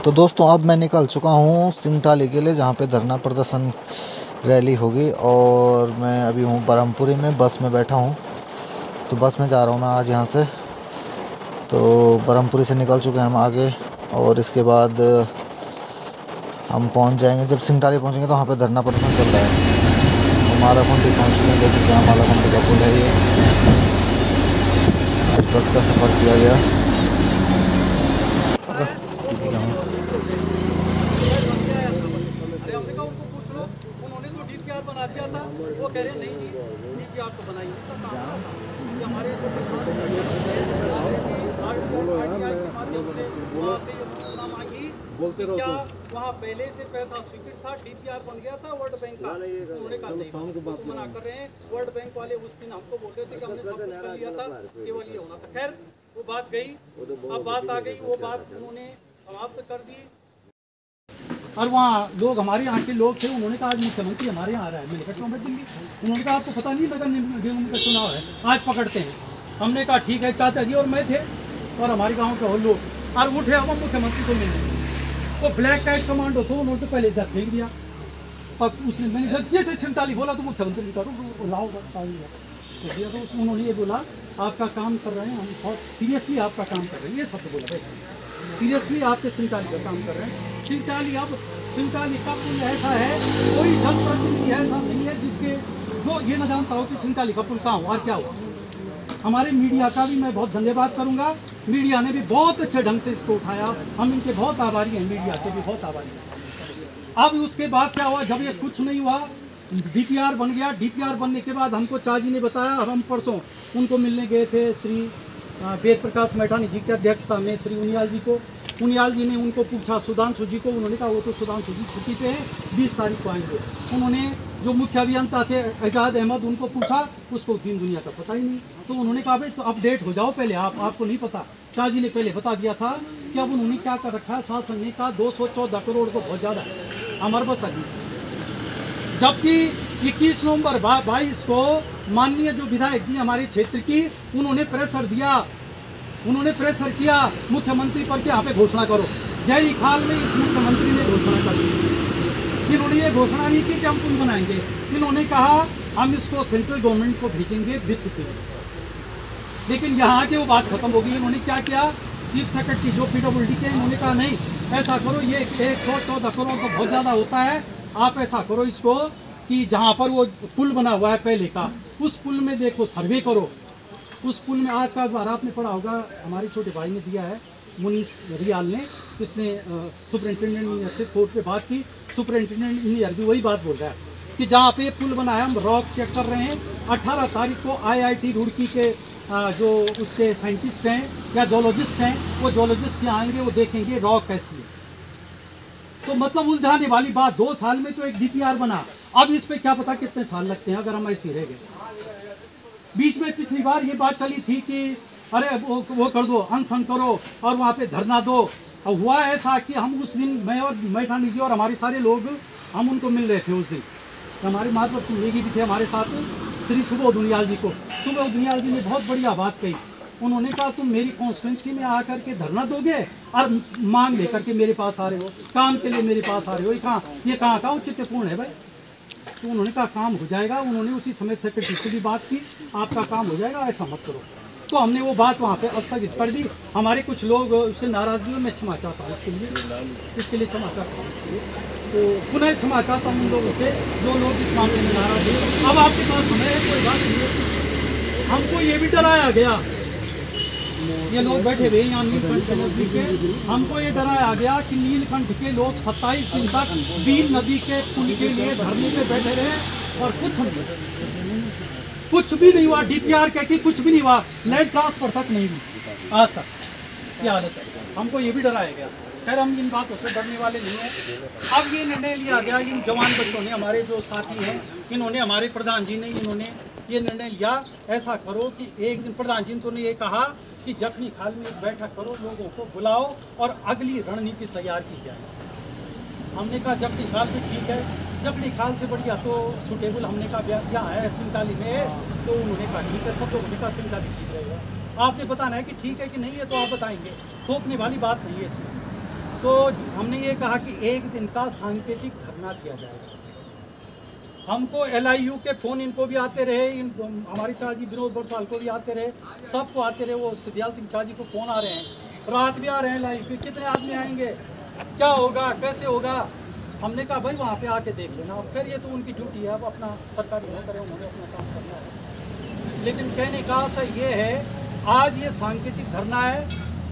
तो दोस्तों अब मैं निकल चुका हूँ सिंगटाली के लिए, जहाँ पे धरना प्रदर्शन रैली होगी। और मैं अभी हूँ ब्रह्मपुरी में, बस में बैठा हूँ। तो बस में जा रहा हूँ मैं आज यहाँ से। तो ब्रह्मपुरी से निकल चुके हैं हम आगे, और इसके बाद हम पहुँच जाएंगे। जब सिंगटाली पहुँचेंगे तो वहाँ पे धरना प्रदर्शन चल रहा है। तो मालाकुंडी पहुँच चुके हैं, देख चुके हैं मालाकुंडी का पुल है ये। आज बस का सफ़र किया गया। उन्होंने तो डीपीआर बना दिया था, वो कह रहे नहीं डीपीआर तो बनाई नहीं था। हमारे वहाँ से ये सूचना मांगी क्या वहाँ पहले से पैसा स्वीकृत था, डीपीआर बन गया था वर्ल्ड बैंक का। उन्होंने कहा नहीं, मना कर रहे हैं। वर्ल्ड बैंक वाले उस दिन हमको बोल रहे थे कि हमने सब कुछ कर लिया था, केवल ये होना था। खैर वो बात गई, अब बात आ गई, वो बात उन्होंने समाप्त कर दी। और वहाँ लोग, हमारे यहाँ के लोग थे, उन्होंने कहा आज मुख्यमंत्री हमारे यहाँ आ रहा है, मैंने कहा दिल्ली। उन्होंने कहा आपको पता नहीं नगर निगम का चुनाव है, आज पकड़ते हैं। हमने कहा ठीक है। चाचा जी और मैं थे और हमारे गांव के और लोग, और उठे अब मुख्यमंत्री को मिलने। वो ब्लैक कैट कमांडो था, उन्होंने तो पहले इधर फेंक दिया। और उसने, मैंने जैसे सिंगटाली बोला तो मुख्यमंत्री करो लाओ तो उन्होंने ये बोला आपका काम कर रहे हैं, हम बहुत सीरियसली आपका काम कर रहे हैं, ये शब्द बोला भाई, सीरियसली आपके सिंगटाली का काम कर रहे हैं। सिंगटाली अब सिंगटाली का पुल ऐसा है, कोई जनप्रतिनिधि ऐसा नहीं है जिसके जो ये न जानता हो कि सिंगटाली का पुल कहाँ हुआ और क्या हुआ। हमारे मीडिया का भी मैं बहुत धन्यवाद करूंगा, मीडिया ने भी बहुत अच्छे ढंग से इसको उठाया, हम इनके बहुत आभारी हैं, मीडिया के भी बहुत आभारी हैं। अब उसके बाद क्या हुआ, जब ये कुछ नहीं हुआ, डीपीआर बन गया। डीपीआर बनने के बाद हमको चाची ने बताया, हम परसों उनको मिलने गए थे, श्री वेद प्रकाश मैठानी जी की अध्यक्षता में श्री उनियाल जी को। उनियाल जी ने उनको पूछा सुधांशु जी को, उन्होंने कहा वो तो सुधांशु जी छुट्टी पे हैं, 20 तारीख को आएंगे। उन्होंने जो मुख्य अभियंता थे एजाज अहमद, उनको पूछा, उसको दिन दुनिया का पता ही नहीं। तो उन्होंने कहा भाई तो अपडेट हो जाओ पहले, आपको नहीं पता। चाची ने पहले बता दिया था कि अब उन्होंने क्या कर रखा है, शासन ने कहा 214 करोड़ को बहुत ज़्यादा हमारे पास अभी। जबकि 21 नवंबर 22 को माननीय जो विधायक जी हमारे क्षेत्र की, उन्होंने प्रेशर दिया, उन्होंने प्रेशर किया मुख्यमंत्री पर कि यहाँ पे घोषणा करो। जयरी खाल में इस मुख्यमंत्री ने घोषणा कर दी। इन्होंने ये घोषणा नहीं की कि हम पुल बनाएंगे, इन्होंने कहा हम इसको सेंट्रल गवर्नमेंट को भेजेंगे वित्त के। लेकिन यहाँ के वो बात खत्म हो गई। इन्होंने क्या किया, चीफ सेक्रेटरी जो PWD के, इन्होंने कहा नहीं ऐसा करो, ये 114 करोड़ तो बहुत ज़्यादा होता है, आप ऐसा करो इसको कि जहाँ पर वो पुल बना हुआ है पहले का, उस पुल में देखो सर्वे करो। उस पुल में आज का अखबार आपने पढ़ा होगा, हमारे छोटे भाई ने दिया है, मुनीश रियाल ने, इसने सुपरिटेंडेंट इंजीनियर से कोर्ट पे बात की। सुपरिटेंडेंट इंजीनियर भी वही बात बोल रहा है कि जहाँ पे पुल बना है हम रॉक चेक कर रहे हैं। 18 तारीख को IIT रुड़की के जो उसके साइंटिस्ट हैं या जोलॉजिस्ट हैं, वो जोलॉजिस्ट यहाँ आएंगे, वो देखेंगे रॉक कैसी है। तो मतलब उलझाने वाली बात, 2 साल में तो एक DPR बना, अब इस पे क्या पता कितने साल लगते हैं अगर हम ऐसे रह गए। बीच में पिछली बार ये बात चली थी कि अरे वो कर दो, अनशन करो और वहाँ पे धरना दो। और हुआ ऐसा कि हम उस दिन, मैं और मैठानी जी और हमारे सारे लोग, हम उनको मिल रहे थे उस दिन। हमारे माधव सिंह नेगी भी थे हमारे साथ, श्री सुबोध उनियाल जी को। सुबोध उनियाल जी ने बहुत बढ़िया बात कही, उन्होंने कहा तुम मेरी कॉन्स्टिट्यूंसी में आकर के धरना दोगे और मांग लेकर के मेरे पास आ रहे हो, काम के लिए मेरे पास आ रहे हो, ये कहाँ का औचित्यपूर्ण है भाई। तो उन्होंने कहा काम हो जाएगा। उन्होंने उसी समय सेक्रेटरी से भी बात की, आपका काम हो जाएगा, ऐसा मत करो। तो हमने वो बात वहाँ पे स्थगित कर दी। हमारे कुछ लोग उससे नाराज़ हुए, मैं क्षमा चाहता हूँ इसके लिए क्षमा चाहता हूँ। इसके लिए तो पुनः क्षमा चाहता हूँ उन लोगों से जो लोग इस मामले में नाराज़ हुए। अब आपके पास समय है, कोई बात नहीं है। हमको ये भी डराया गया, ये लोग बैठे हुए यहाँ नीलकंठ के नजदीक के, हमको ये डराया गया कि नीलकंठ के लोग 27 दिन तक बीन नदी के पुल के लिए धरने पे बैठे रहे और कुछ भी नहीं हुआ। DPR कह के कुछ भी नहीं हुआ, लैंड ट्रांसफर तक नहीं हुई आज तक, क्या हालत है। हमको ये भी डराया गया। खैर हम इन बातों से डरने वाले नहीं हैं। अब ये निर्णय लिया गया, इन जवान बच्चों ने, हमारे जो साथी हैं, इन्होंने, हमारे प्रधान जी ने, इन्होंने ये निर्णय लिया, ऐसा करो कि एक दिन प्रधान जी ने ये कहा कि जखनी खाल में एक बैठक करो, लोगों को बुलाओ और अगली रणनीति तैयार की जाए। हमने कहा जखनी खाल भी ठीक है, जखनी खाल से बढ़िया तो सुटेबल, हमने कहा क्या है सिंगटाली में, तो उन्होंने कहा ठीक है, सब लोगों ने कहा सिंगटाली ठीक रहेगा। आपने बताना है कि ठीक है कि नहीं है, तो आप बताएंगे, थोपने वाली बात नहीं है इसमें। तो हमने ये कहा कि एक दिन का सांकेतिक धरना दिया जाएगा। हमको LIU के फ़ोन इनको भी आते रहे, हमारी चाची विनोद बड़साल को भी आते रहे, सबको आते रहे। वो सिद्धियाल सिंह चाची को फ़ोन आ रहे हैं, रात भी आ रहे हैं LIU पे, कितने आदमी आएंगे, क्या होगा, कैसे होगा। हमने कहा भाई वहाँ पे आके देख लेना। अब फिर ये तो उनकी ड्यूटी है, अब अपना सरकारी वो करें, उन्होंने अपना काम करना है। लेकिन कहने का आशा ये है, आज ये सांकेतिक धरना है,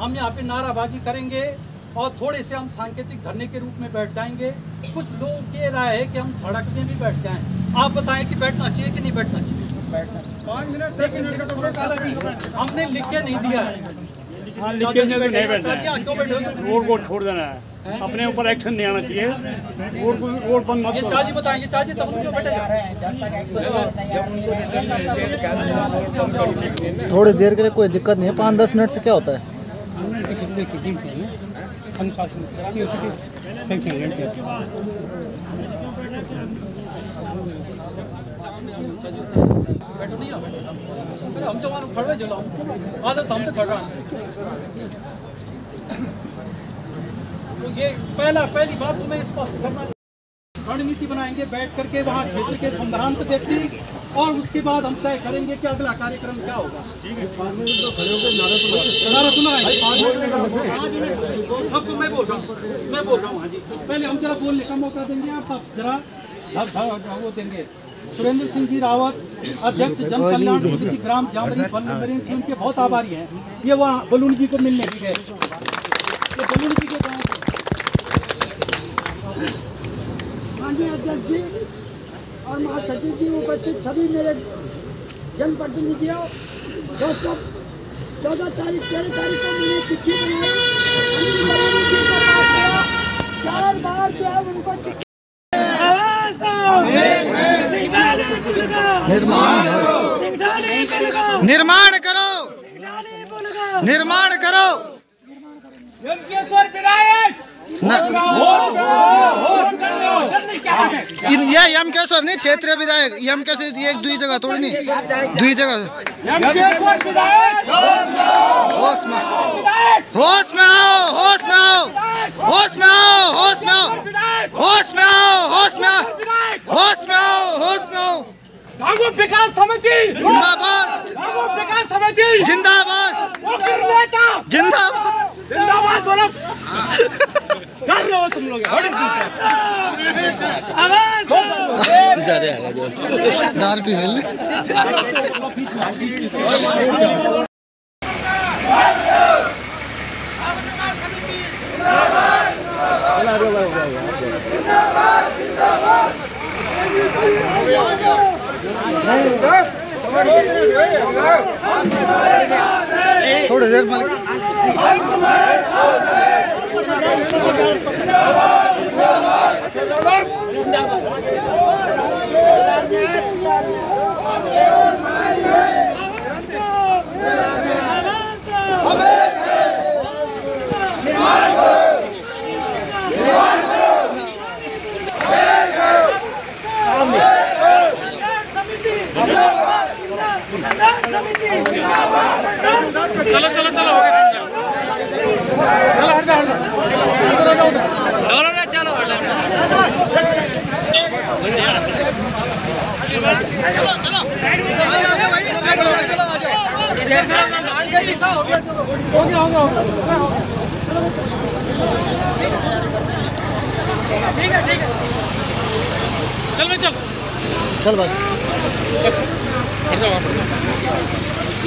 हम यहाँ पे नाराबाजी करेंगे और थोड़े से हम सांकेतिक धरने के रूप में बैठ जाएंगे। कुछ लोगों की राय है कि हम सड़क में भी बैठ जाएं। आप बताएं कि बैठना चाहिए कि नहीं बैठना चाहिए? बैठना 5 मिनट 10 मिनट का तो हमने लिख के नहीं दिया है। हाँ, लिख के नहीं बैठना है, क्यों बैठे हो? रोड को छोड़ देना है, अपने ऊपर एक्शन नहीं आना चाहिए। रोड बंद मत करो। चाची बताएंगे, चाची तब क्यों बैठे? थोड़ी देर के लिए कोई दिक्कत नहीं है, 5-10 मिनट से क्या होता है। हम जवान खड़े जलाओ आदत हम तो कर रहा है। तो ये पहली बात तो मैं स्पष्ट करना चाहिए। रणनीति बनाएंगे बैठ करके वहाँ क्षेत्र के संभ्रांत व्यक्ति, और उसके बाद हम तय करेंगे कि अगला कार्यक्रम क्या होगा। सबको मैं बोल रहा हूँ हाँ जी। पहले हम जरा बोलने का मौका देंगे आप, तब जरा वो देंगे। सुरेंद्र सिंह जी रावत, अध्यक्ष जन कल्याण समिति ग्राम जामरी बलून से, उनके बहुत आभारी हैं। ये वहाँ बलून जी को मिलने भी गए, ये बलून जी के गाँव अध्यक्ष जी और महासचिव जी उपस्थित सभी मेरे जनप्रतिनिधियों दोस्तों, 14 तारीख 13 तारीख को मैंने चिट्ठी बनाई, 4 बार जो है उनको निर्माण करो, निर्माण करो। ये यमकेश्वर नहीं, क्षेत्रीय विधायक यमकेश्वर, एक दुई जगह थोड़ी नहीं, दुई जगह। होश में आओ, होश में आओ, होश में आओ, होश में आओ, होश में आओ, होश में आओ, होश में आओ, होश में आओ, होश में आओ। भागो विकास समिति जिंदाबाद, भागो विकास समिति जिंदाबाद, जिंदाबाद, जिंदाबाद बोलो। कर रहे हो तुम लोग, आवाज जा रहे हैं जो दार भी मिल। थोड़ी देर में चलो चलो चलो हो गया, चलो हट जाओ, चलो रे चलो चलो चलो आ जाओ भाई, साइड हो जाओ, चलो आ जाओ, हो गया ठीक है चल भाई चल भाई। हट जाओ,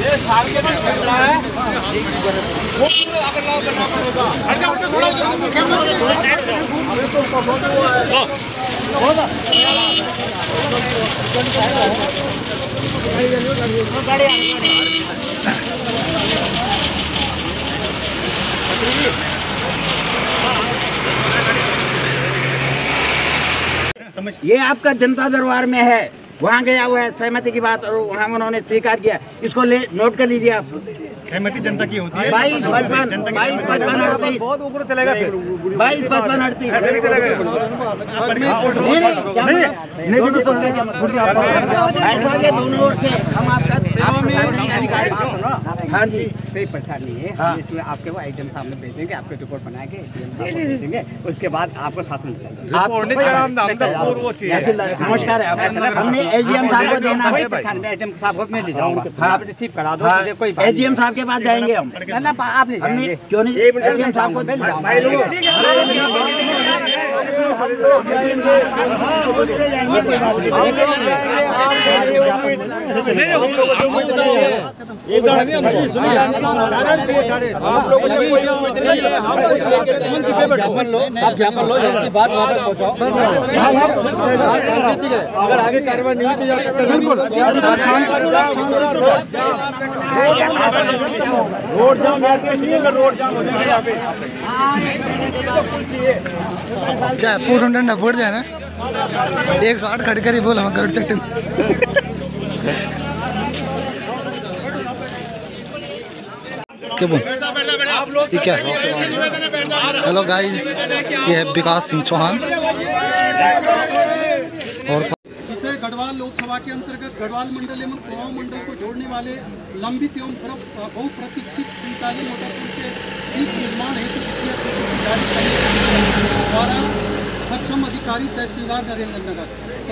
ये साल के बाद चल रहा है, वो पूरा अगर लाओ करना पड़ेगा। हट जाओ थोड़ा ये आपका जनता दरबार में है, वहाँ गया हुआ है सहमति की बात, और वहाँ उन्होंने स्वीकार किया। इसको ले नोट कर लीजिए आप। सहमति जनता की होती है। 22-55-38 बहुत ऊपर चलेगा फिर। 22-55-38 ऐसे नहीं चलेगा। ऐसा ये दोनों ओर से हम आपका सेवा में हाँ जी, कोई परेशानी नहीं है। हाँ। इसमें आपके वो एडीएम साहब में भेज देंगे, आपके रिपोर्ट बनाएंगे, एडीएम साहब को भेज देंगे, उसके बाद आपको शासन में चल जाएगा। नमस्कार है, हमने एडीएम साहब को देना है। मैं एडीएम साहब को मैं ले जाऊंगा, आप रिसीव करा दो, मुझे कोई बात एडीएम साहब के पास जाएंगे हम। ना आप नहीं हमने जाएंगे। क्यों नहीं एडीएम साहब को अगर आगे कार्रवाई नहीं की जा सकती बिल्कुल रोड जाम रोड जाम हो जाएगा। चाहे पूर्ण डंडा फोड़ जाए ना 108 खड़ कर ही बोला हम कर सकते क्या बोल ये क्या है? हेलो गाइस, ये है विकास सिंह चौहान और इसे गढ़वाल लोकसभा के अंतर्गत गढ़वाल मंडल एवं कुमाऊं मंडल को जोड़ने वाले लंबित एवं बहुप्रतीक्षित 47 मोटर पुल के शीघ्र निर्माण हेतु वित्तीय स्वीकृति जारी करने द्वारा सक्षम अधिकारी तहसीलदार नरेंद्र नगर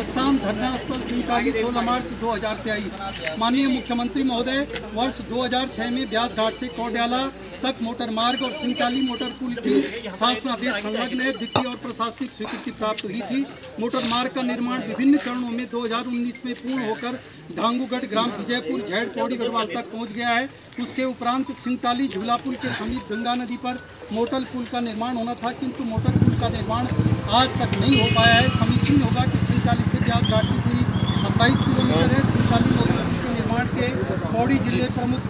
स्थान धरना स्थल सिंहकाली 16 मार्च 2023। माननीय मुख्यमंत्री महोदय, वर्ष 2006 में ब्यास घाट से कौडियाला तक मोटर मार्ग और सिंहकाली मोटर पुल की शासनादेश संलग्न है वित्तीय और प्रशासनिक स्वीकृति प्राप्त हुई थी। मोटर मार्ग का निर्माण विभिन्न चरणों में 2019 में पूर्ण होकर धांगूगढ़ ग्राम विजयपुर झैड़ पौड़ी गढ़वाल तक पहुंच गया है। उसके उपरांत सिंहकाली झूला पुल के समीप गंगा नदी पर मोटर पुल का निर्माण होना था, किंतु मोटर पुल का निर्माण आज तक नहीं हो पाया है। समीचीन होगा कि सिंहकाली से ब्यास घाट की दूरी 27 किलोमीटर है। सिंहकाली मोटर पुल के निर्माण के पौड़ी जिले प्रमुख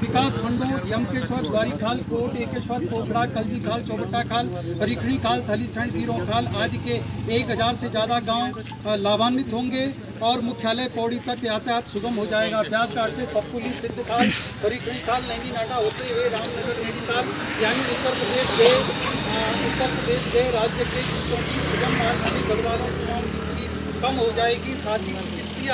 विकास खंडों यमकेश्वर, द्वारीखाल, कोट, एकेश्वर, पोखड़ा, कलजी खाल, चौबट्टा खाल, रिखणी खाल, थलीसैंड, वीरों खाल आदि के 1000 से ज़्यादा गांव लाभान्वित होंगे और मुख्यालय पौड़ी तक यातायात सुगम हो जाएगा। ब्यास घाट से सतपुली, सिद्ध खाल, रिखणी खाल, नैनी नाटा होते हुए रामनगर, नैनीताल यानी उत्तर प्रदेश गए राज्य के चौकी सुगम राजधानी गढ़वालों कम हो जाएगी। साथ ही चिकित्सीय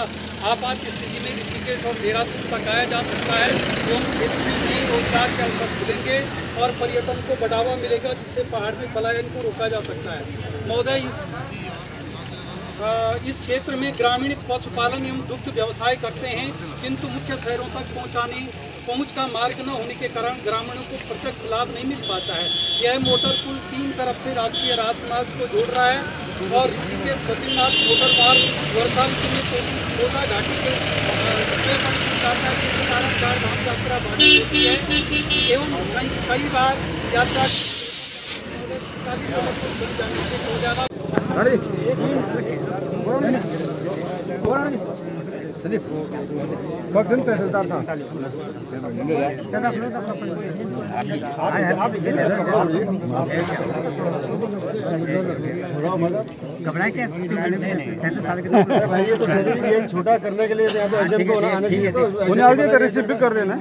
आपात स्थिति में ऋषिकेश और देहरादून तक आया जा सकता है एवं क्षेत्र में नए रोजगार के अवसर खुलेंगे और पर्यटन को बढ़ावा मिलेगा, जिससे पहाड़ में पलायन को रोका जा सकता है। महोदय, इस क्षेत्र में ग्रामीण पशुपालन एवं दुग्ध व्यवसाय करते हैं, किंतु मुख्य शहरों तक पहुंच का मार्ग न होने के कारण ग्रामीणों को प्रत्यक्ष लाभ नहीं मिल पाता है। यह मोटर पुल 3 तरफ से राष्ट्रीय राजमार्ग को जोड़ रहा है और ऋषिकेश बद्रीनाथ मोटर मार्ग वर्षा ऋतु में कोटा घाटी के कारण चार धाम यात्रा बाधित होती है एवं कई बार यात्रा घबराए क्या भाई, ये तो ये छोटा करने के लिए यहाँ पे एजेंट को आना चाहिए, तो उन्हें आगे तो रिसीव भी कर देना।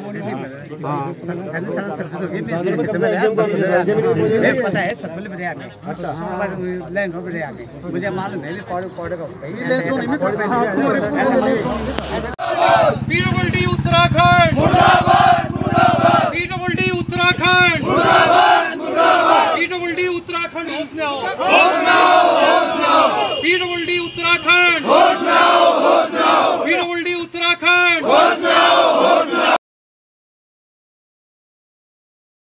पता है सतपुली बढ़िया में, मुझे मालूम है पीडब्ल्यूडी उत्तराखंड, पीडब्ल्यूडी उत्तराखंड।